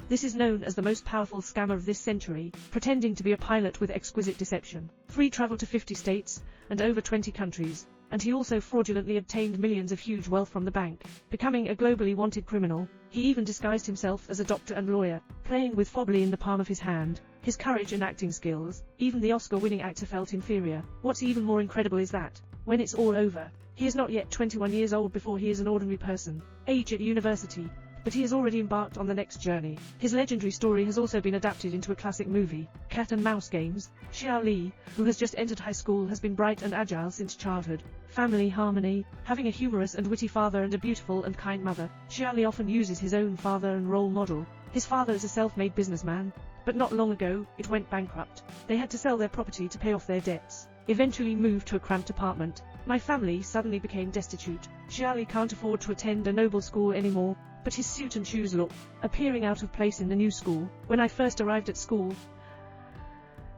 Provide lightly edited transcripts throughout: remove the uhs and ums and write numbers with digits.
This is known as the most powerful scammer of this century, pretending to be a pilot with exquisite deception. Free travel to 50 states and over 20 countries. And he also fraudulently obtained millions of huge wealth from the bank, becoming a globally wanted criminal. He even disguised himself as a doctor and lawyer, playing with Fobbly in the palm of his hand. His courage and acting skills, even the Oscar-winning actor felt inferior. What's even more incredible is that, when it's all over, he is not yet 21 years old before he is an ordinary person, age at university. But he has already embarked on the next journey. His legendary story has also been adapted into a classic movie, Cat and Mouse Games. Xiao Li, who has just entered high school, has been bright and agile since childhood. Family harmony, having a humorous and witty father and a beautiful and kind mother. Xiao Li often uses his own father and role model. His father is a self-made businessman, but not long ago, it went bankrupt. They had to sell their property to pay off their debts, eventually moved to a cramped apartment. My family suddenly became destitute. Xiao Li can't afford to attend a noble school anymore, but his suit and shoes look appearing out of place in the new school. When I first arrived at school,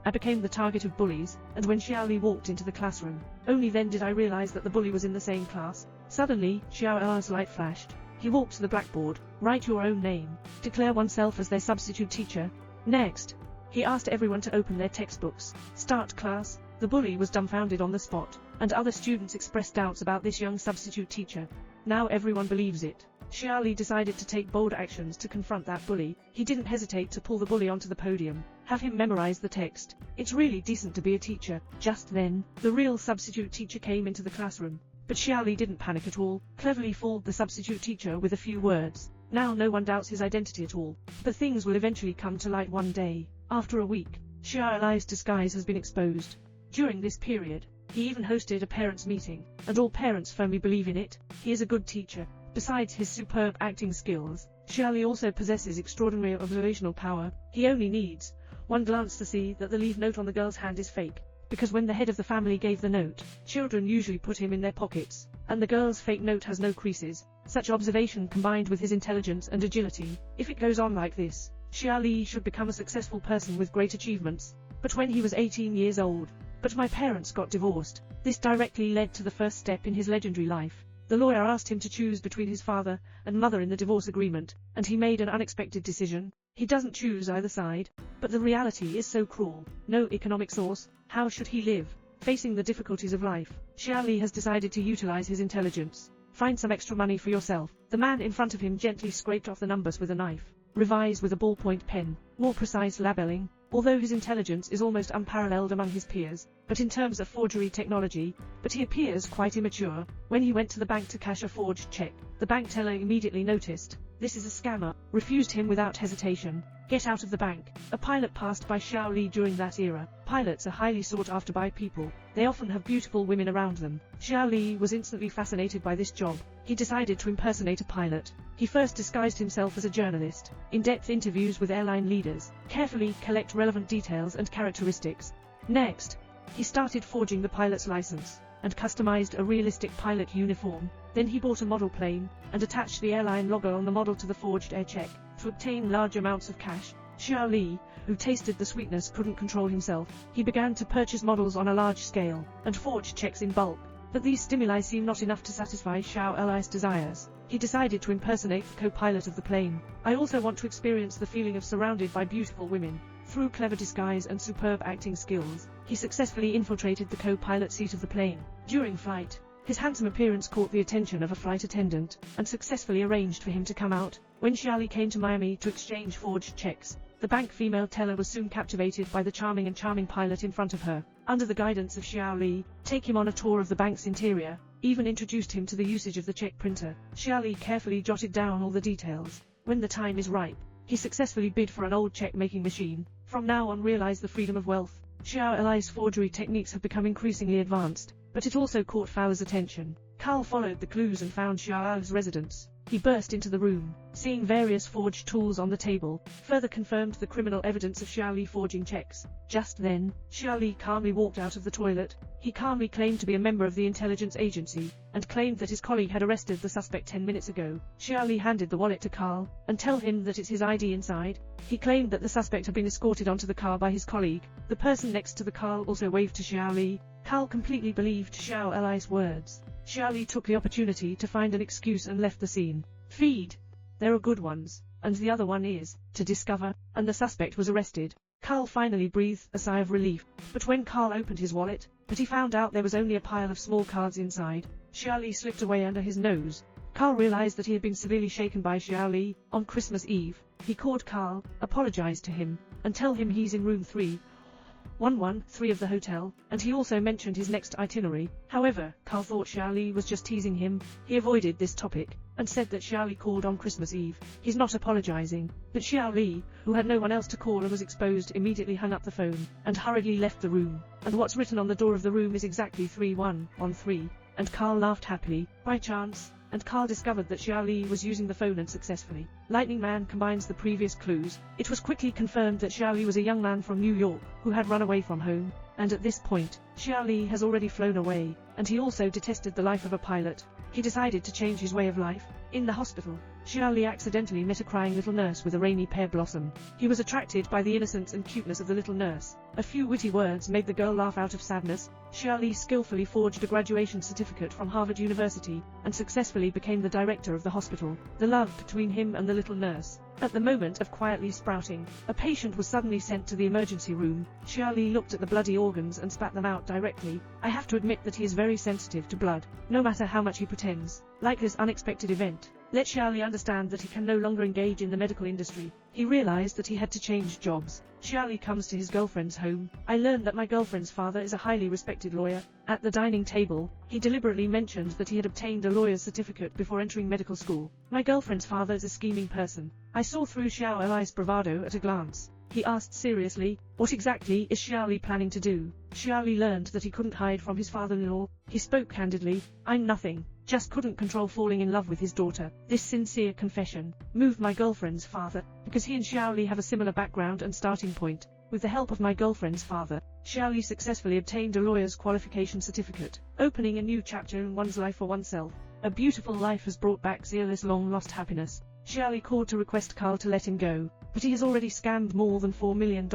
I became the target of bullies, and when Xiao Li walked into the classroom, only then did I realize that the bully was in the same class. Suddenly, Xiao Li's light flashed. He walked to the blackboard. Write your own name. Declare oneself as their substitute teacher. Next, he asked everyone to open their textbooks. Start class. The bully was dumbfounded on the spot, and other students expressed doubts about this young substitute teacher. Now everyone believes it. Xiao Li decided to take bold actions to confront that bully. He didn't hesitate to pull the bully onto the podium, have him memorize the text. It's really decent to be a teacher. Just then, the real substitute teacher came into the classroom. But Xiao Li didn't panic at all, cleverly fooled the substitute teacher with a few words. Now no one doubts his identity at all. But things will eventually come to light one day. After a week, Xiao Li's disguise has been exposed. During this period, he even hosted a parents' meeting, and all parents firmly believe in it. He is a good teacher. Besides his superb acting skills, Xiao Li also possesses extraordinary observational power. He only needs one glance to see that the leave note on the girl's hand is fake, because when the head of the family gave the note, children usually put him in their pockets, and the girl's fake note has no creases. Such observation combined with his intelligence and agility, if it goes on like this, Xiao Li should become a successful person with great achievements. But when he was 18 years old, but my parents got divorced. This directly led to the first step in his legendary life. The lawyer asked him to choose between his father and mother in the divorce agreement, and he made an unexpected decision. He doesn't choose either side, but the reality is so cruel. No economic source. How should he live? Facing the difficulties of life, Xiao Li has decided to utilize his intelligence. Find some extra money for yourself. The man in front of him gently scraped off the numbers with a knife. Revise with a ballpoint pen. More precise labeling. Although his intelligence is almost unparalleled among his peers, but in terms of forgery technology, but he appears quite immature. When he went to the bank to cash a forged check, the bank teller immediately noticed. This is a scammer, refused him without hesitation. Get out of the bank. A pilot passed by Xiao Li during that era. Pilots are highly sought after by people. They often have beautiful women around them. Xiao Li was instantly fascinated by this job. He decided to impersonate a pilot. He first disguised himself as a journalist. In-depth interviews with airline leaders. Carefully collect relevant details and characteristics. Next, he started forging the pilot's license, and customized a realistic pilot uniform. Then he bought a model plane, and attached the airline logo on the model to the forged air check. To obtain large amounts of cash, Xiao Li, who tasted the sweetness, couldn't control himself. He began to purchase models on a large scale, and forge checks in bulk. But these stimuli seemed not enough to satisfy Xiao Li's desires. He decided to impersonate the co-pilot of the plane. I also want to experience the feeling of surrounded by beautiful women. Through clever disguise and superb acting skills, he successfully infiltrated the co-pilot seat of the plane. During flight, his handsome appearance caught the attention of a flight attendant, and successfully arranged for him to come out. When Xiao Li came to Miami to exchange forged checks, the bank female teller was soon captivated by the charming pilot in front of her. Under the guidance of Xiao Li, take him on a tour of the bank's interior, even introduced him to the usage of the check printer. Xiao Li carefully jotted down all the details. When the time is ripe, he successfully bid for an old check-making machine. From now on, realize the freedom of wealth. Xiao Li's forgery techniques have become increasingly advanced, but it also caught Fowler's attention. Carl followed the clues and found Xiao Li's residence. He burst into the room, seeing various forged tools on the table, further confirmed the criminal evidence of Xiao Li forging checks. Just then, Xiao Li calmly walked out of the toilet. He calmly claimed to be a member of the intelligence agency, and claimed that his colleague had arrested the suspect 10 minutes ago. Xiao Li handed the wallet to Carl, and told him that it's his ID inside. He claimed that the suspect had been escorted onto the car by his colleague. The person next to the car also waved to Xiao Li. Carl completely believed Xiao Li's words. Xiao Li took the opportunity to find an excuse and left the scene. Feed. There are good ones. and the other one is to discover, and the suspect was arrested. Carl finally breathed a sigh of relief, but when Carl opened his wallet, he found out there was only a pile of small cards inside. Xiaoli slipped away under his nose. Carl realized that he had been severely shaken by Xiaoli. On Christmas Eve, he called Carl, apologized to him, and tell him he's in room 313 of the hotel, and he also mentioned his next itinerary. However, Carl thought Xiaoli was just teasing him. He avoided this topic, and said that Xiaoli called on Christmas Eve. He's not apologizing. But Xiaoli, who had no one else to call and was exposed, immediately hung up the phone, and hurriedly left the room. And what's written on the door of the room is exactly 3113. And Carl laughed happily. By chance, and Carl discovered that Xiaoli was using the phone unsuccessfully. Lightning Man combines the previous clues. It was quickly confirmed that Xiaoli was a young man from New York, who had run away from home, and at this point, Xiaoli has already flown away, and he also detested the life of a pilot. He decided to change his way of life. In the hospital, Xiaoli accidentally met a crying little nurse with a rainy pear blossom. He was attracted by the innocence and cuteness of the little nurse. A few witty words made the girl laugh out of sadness. Xiaoli skillfully forged a graduation certificate from Harvard University, and successfully became the director of the hospital. The love between him and the little nurse. At the moment of quietly sprouting, a patient was suddenly sent to the emergency room. Xiaoli looked at the bloody organs and spat them out directly. I have to admit that he is very sensitive to blood, no matter how much he pretends. Like this unexpected event, let Xiaoli understand that he can no longer engage in the medical industry. He realized that he had to change jobs. Xiaoli comes to his girlfriend's home. I learned that my girlfriend's father is a highly respected lawyer. At the dining table, he deliberately mentioned that he had obtained a lawyer's certificate before entering medical school. My girlfriend's father is a scheming person. I saw through Xiaoli's bravado at a glance. He asked seriously, what exactly is Xiaoli planning to do? Xiaoli learned that he couldn't hide from his father-in-law. He spoke candidly. I'm nothing. Just couldn't control falling in love with his daughter. This sincere confession moved my girlfriend's father, because he and Xiaoli have a similar background and starting point. With the help of my girlfriend's father, Xiaoli successfully obtained a lawyer's qualification certificate, opening a new chapter in one's life for oneself. A beautiful life has brought back Zia's long-lost happiness. Xiaoli called to request Carl to let him go, but he has already scammed more than $4 million.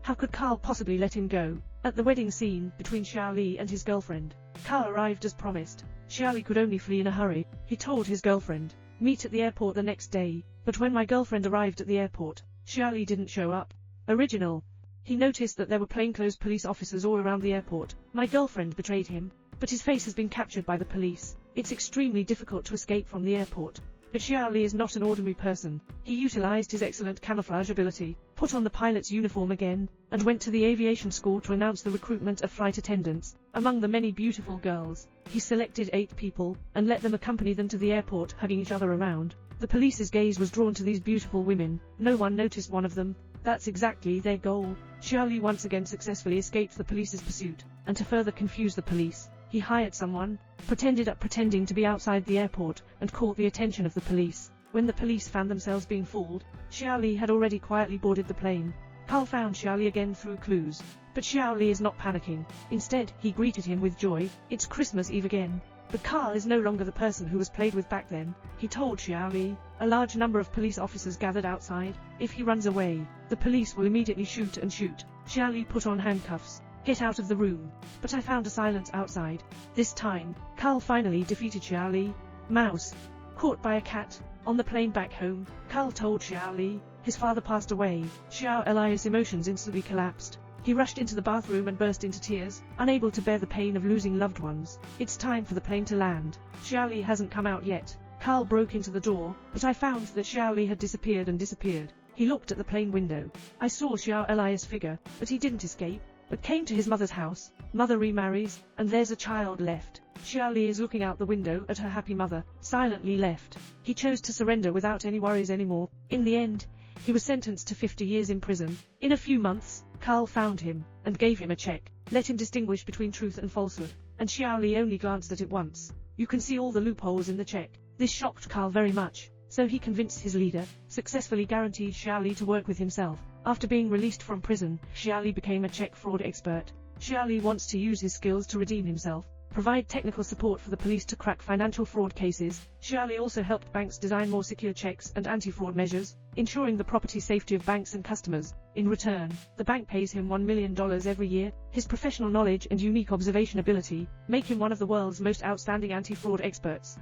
How could Carl possibly let him go? At the wedding scene between Xiaoli and his girlfriend, Carl arrived as promised. Xiaoli could only flee in a hurry. He told his girlfriend, meet at the airport the next day, but when my girlfriend arrived at the airport, Xiaoli didn't show up. Original. He noticed that there were plainclothes police officers all around the airport. My girlfriend betrayed him, but his face has been captured by the police. It's extremely difficult to escape from the airport. But Xiaoli is not an ordinary person. He utilized his excellent camouflage ability, put on the pilot's uniform again, and went to the aviation school to announce the recruitment of flight attendants. Among the many beautiful girls, he selected 8 people, and let them accompany them to the airport, hugging each other around. The police's gaze was drawn to these beautiful women. No one noticed one of them. That's exactly their goal. Xiaoli once again successfully escaped the police's pursuit, and to further confuse the police, he hired someone, pretending to be outside the airport, and caught the attention of the police. When the police found themselves being fooled, Xiaoli had already quietly boarded the plane. Carl found Xiaoli again through clues, but Xiaoli is not panicking. Instead, he greeted him with joy. It's Christmas Eve again. But Carl is no longer the person who was played with back then. He told Xiaoli. A large number of police officers gathered outside. If he runs away, the police will immediately shoot. Xiaoli put on handcuffs. Get out of the room. But I found a silence outside. This time, Carl finally defeated Xiaoli. Mouse. Caught by a cat. On the plane back home, Carl told Xiaoli his father passed away. Xiaoli's emotions instantly collapsed. He rushed into the bathroom and burst into tears, unable to bear the pain of losing loved ones. It's time for the plane to land. Xiaoli hasn't come out yet. Carl broke into the door, but I found that Xiaoli had disappeared. He looked at the plane window. I saw Xiaoli's figure, but he didn't escape, but came to his mother's house. Mother remarries, and there's a child left. Xiaoli is looking out the window at her happy mother, silently left. He chose to surrender without any worries anymore. In the end, he was sentenced to 50 years in prison. In a few months, Carl found him, and gave him a check. Let him distinguish between truth and falsehood, and Xiaoli only glanced at it once. You can see all the loopholes in the check. This shocked Carl very much, so he convinced his leader, successfully guaranteed Xiaoli to work with himself. After being released from prison, Xiaoli became a check fraud expert. Xiaoli wants to use his skills to redeem himself, provide technical support for the police to crack financial fraud cases. Xiaoli also helped banks design more secure checks and anti-fraud measures, ensuring the property safety of banks and customers. In return, the bank pays him $1 million every year. His professional knowledge and unique observation ability make him one of the world's most outstanding anti-fraud experts.